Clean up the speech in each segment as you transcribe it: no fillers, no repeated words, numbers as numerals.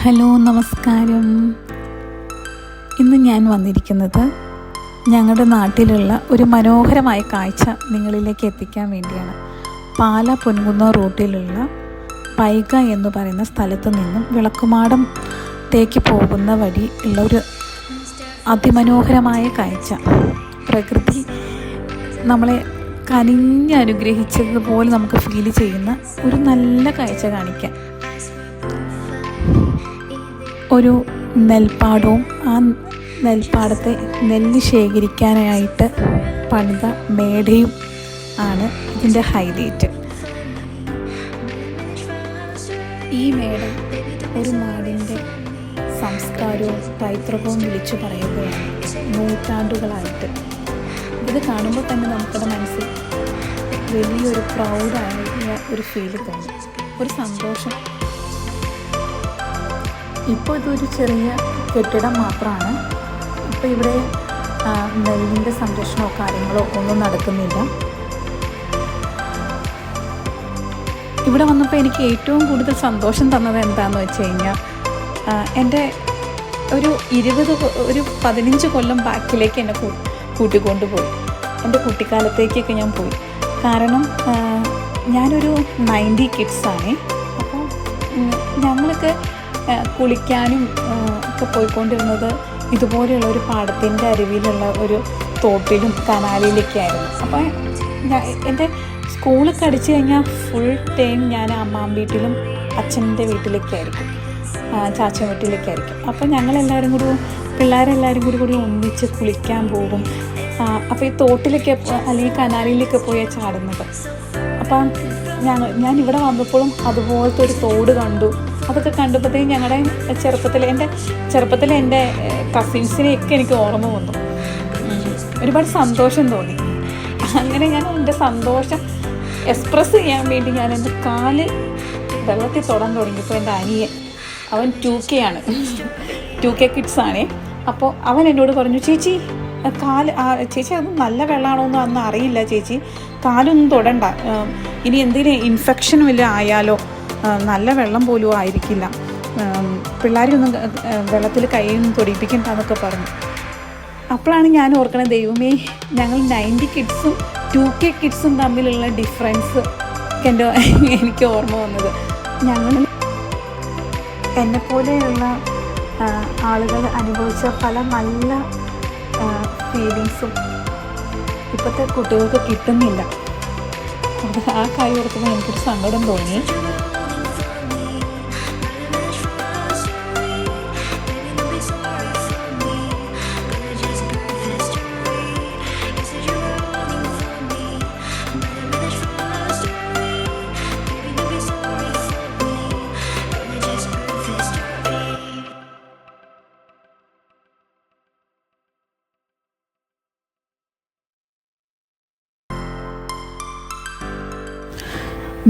Hello, നമസ്കാരം. ഇന്ന് ഞാൻ വന്നിരിക്കുന്നത് ഞങ്ങളുടെ നാട്ടിലുള്ള ഒരു മനോഹരമായ കാഴ്ച നിങ്ങളിലേക്ക് എത്തിക്കാൻ വേണ്ടിയാണ്. പാല പൊൻകുന്നം റൂട്ടിലുള്ള പൈക എന്ന് പറയുന്ന സ്ഥലത്ത് നിന്നും വിളക്കുമാടത്തേക്ക് പോകുന്ന വഴി ഉള്ള ഒരു അതിമനോഹരമായ കാഴ്ച. പ്രകൃതി നമ്മളെ കനിഞ്ഞനുഗ്രഹിച്ചതുപോലെ നമുക്ക് ഫീൽ ചെയ്യുന്ന ഒരു നല്ല കാഴ്ച കാണിക്കാൻ. ഒരു നെൽപ്പാടവും ആ നെൽപ്പാടത്തെ നെല്ല് ശേഖരിക്കാനായിട്ട് പണിത മേടയും ആണ് ഇതിൻ്റെ ഹൈലൈറ്റ്. ഈ മേട ഒരു നാടിൻ്റെ സംസ്കാരവും പൈതൃകവും വിളിച്ചു പറയുകയാണ് നൂറ്റാണ്ടുകളായിട്ട്. ഇത് കാണുമ്പോൾ തന്നെ നമുക്കത് മനസ്സിൽ വലിയൊരു പ്രൗഡായ ഒരു ഫീല് തോന്നും, ഒരു സന്തോഷം. ഇപ്പോൾ ഇതൊരു ചെറിയ കെട്ടിടം മാത്രമാണ്. ഇപ്പോൾ ഇവിടെ നെല്ലിൻ്റെ സംരക്ഷണമോ കാര്യങ്ങളോ ഒന്നും നടക്കുന്നില്ല. ഇവിടെ വന്നപ്പോൾ എനിക്ക് ഏറ്റവും കൂടുതൽ സന്തോഷം തന്നത് എന്താണെന്ന് വെച്ച് കഴിഞ്ഞാൽ, എൻ്റെ ഒരു 15 കൊല്ലം ബാക്കിലേക്ക് എന്നെ കൂട്ടിക്കൊണ്ടുപോയി. എൻ്റെ കുട്ടിക്കാലത്തേക്കൊക്കെ ഞാൻ പോയി. കാരണം ഞാനൊരു 90 കിഡ്സാണേ. അപ്പോൾ ഞങ്ങളൊക്കെ കുളിക്കാനും ഒക്കെ പോയിക്കൊണ്ടിരുന്നത് ഇതുപോലെയുള്ള ഒരു പാടത്തിൻ്റെ അരുവിയിലുള്ള ഒരു തോട്ടിലും കനാലിലൊക്കെ ആയിരുന്നു. അപ്പോൾ എൻ്റെ സ്കൂളൊക്കെ അടിച്ചു കഴിഞ്ഞാൽ ഫുൾ ടൈം ഞാൻ അമ്മാമ്മ വീട്ടിലും അച്ഛൻ്റെ വീട്ടിലേക്കായിരിക്കും, ചാച്ചൻ വീട്ടിലേക്കായിരിക്കും. അപ്പോൾ ഞങ്ങളെല്ലാവരും കൂടി പിള്ളേരെല്ലാവരും കൂടി ഒന്നിച്ച് കുളിക്കാൻ പോകും. അപ്പോൾ ഈ തോട്ടിലൊക്കെ അല്ലെങ്കിൽ കനാലിലൊക്കെ പോയി ചാടുന്നത്. അപ്പം ഞാൻ ഇവിടെ വന്നപ്പോഴും അതുപോലത്തെ ഒരു തോട് കണ്ടു. അതൊക്കെ കണ്ടപ്പോഴത്തേക്കും എൻ്റെ ചെറുപ്പത്തിലെ എൻ്റെ കസിൻസിനെയൊക്കെ എനിക്ക് ഓർമ്മ വന്നു. ഒരുപാട് സന്തോഷം തോന്നി. അങ്ങനെ ഞാൻ എൻ്റെ സന്തോഷം എക്സ്പ്രസ് ചെയ്യാൻ വേണ്ടി ഞാൻ എൻ്റെ കാല് വെള്ളത്തിൽ തൊടാൻ തുടങ്ങിയപ്പോൾ എൻ്റെ അനിയൻ, അവൻ 2K ആണ്, 2K കിഡ്സാണേ. അപ്പോൾ അവൻ എന്നോട് പറഞ്ഞു, ചേച്ചി ചേച്ചി അത് നല്ല വെള്ളമാണോ എന്ന് അന്ന് അറിയില്ല ചേച്ചി, കാലൊന്നും തൊടണ്ട, ഇനി എന്തെങ്കിലും ഇൻഫെക്ഷൻ വല്ലതും ആയാലോ, നല്ല വെള്ളം പോലും ആയിരിക്കില്ല, പിള്ളേരൊന്നും വെള്ളത്തിൽ കൈയൊന്നും തൊടിപ്പിക്കണ്ടെന്നൊക്കെ പറഞ്ഞു. അപ്പോഴാണ് ഞാൻ ഓർക്കണത്, ദൈവമേ, ഞങ്ങൾ 90 കിഡ്സും 2K കിഡ്സും തമ്മിലുള്ള ഡിഫറൻസ് എനിക്ക് ഓർമ്മ വന്നത്. ഞങ്ങൾ എന്നെപ്പോലെയുള്ള ആളുകൾ അനുഭവിച്ച പല നല്ല ഫീലിങ്സും ഇപ്പോഴത്തെ കുട്ടികൾക്ക് കിട്ടുന്നില്ല. ആ കാര്യം ഓർക്കുമ്പോൾ എനിക്കൊരു സങ്കടം തോന്നി.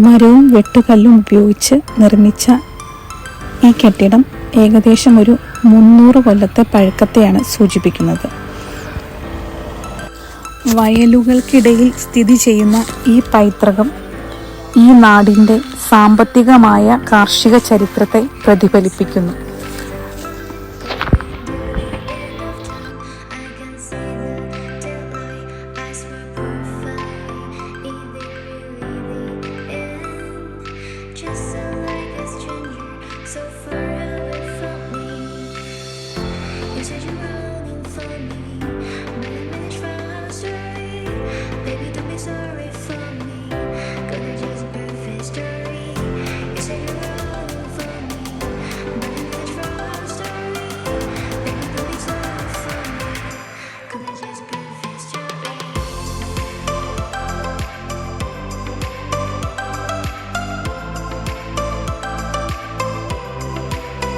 മരവും വെട്ടുകല്ലും ഉപയോഗിച്ച് നിർമ്മിച്ച ഈ കെട്ടിടം ഏകദേശം ഒരു 300 കൊല്ലത്തെ പഴക്കത്തെയാണ് സൂചിപ്പിക്കുന്നത്. വയലുകൾക്കിടയിൽ സ്ഥിതി ചെയ്യുന്ന ഈ പൈതൃകം ഈ നാടിൻ്റെ സാമ്പത്തികമായ കാർഷിക ചരിത്രത്തെ പ്രതിഫലിപ്പിക്കുന്നു.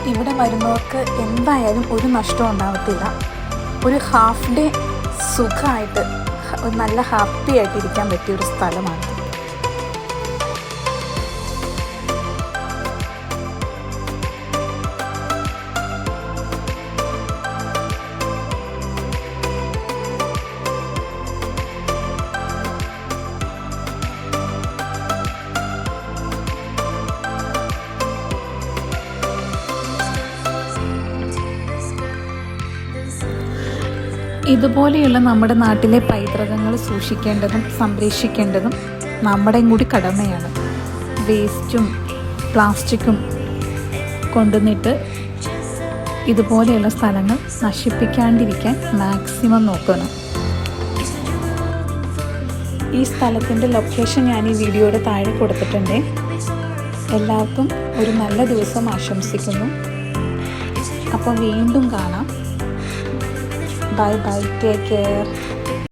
ഇവിടെ വരുന്നവർക്ക് എന്തായാലും ഒരു നഷ്ടം ഉണ്ടാവത്തില്ല. ഒരു ഹാഫ് ഡേ സുഖമായിട്ട് നല്ല ഹാപ്പി ആയിട്ട് ഇരിക്കാൻ പറ്റിയൊരു സ്ഥലമാണ്. ഇതുപോലെയുള്ള നമ്മുടെ നാട്ടിലെ പൈതൃകങ്ങൾ സൂക്ഷിക്കേണ്ടതും സംരക്ഷിക്കേണ്ടതും നമ്മുടെയും കൂടി കടമയാണ്. വേസ്റ്റും പ്ലാസ്റ്റിക്കും കൊണ്ടുവന്നിട്ട് ഇതുപോലെയുള്ള സ്ഥലങ്ങൾ നശിപ്പിക്കാണ്ടിരിക്കാൻ മാക്സിമം നോക്കണം. ഈ സ്ഥലത്തിൻ്റെ ലൊക്കേഷൻ ഞാൻ ഈ വീഡിയോയുടെ താഴെ കൊടുത്തിട്ടുണ്ട്. എല്ലാവർക്കും ഒരു നല്ല ദിവസം ആശംസിക്കുന്നു. അപ്പോൾ വീണ്ടും കാണാം. Bye bye, take care.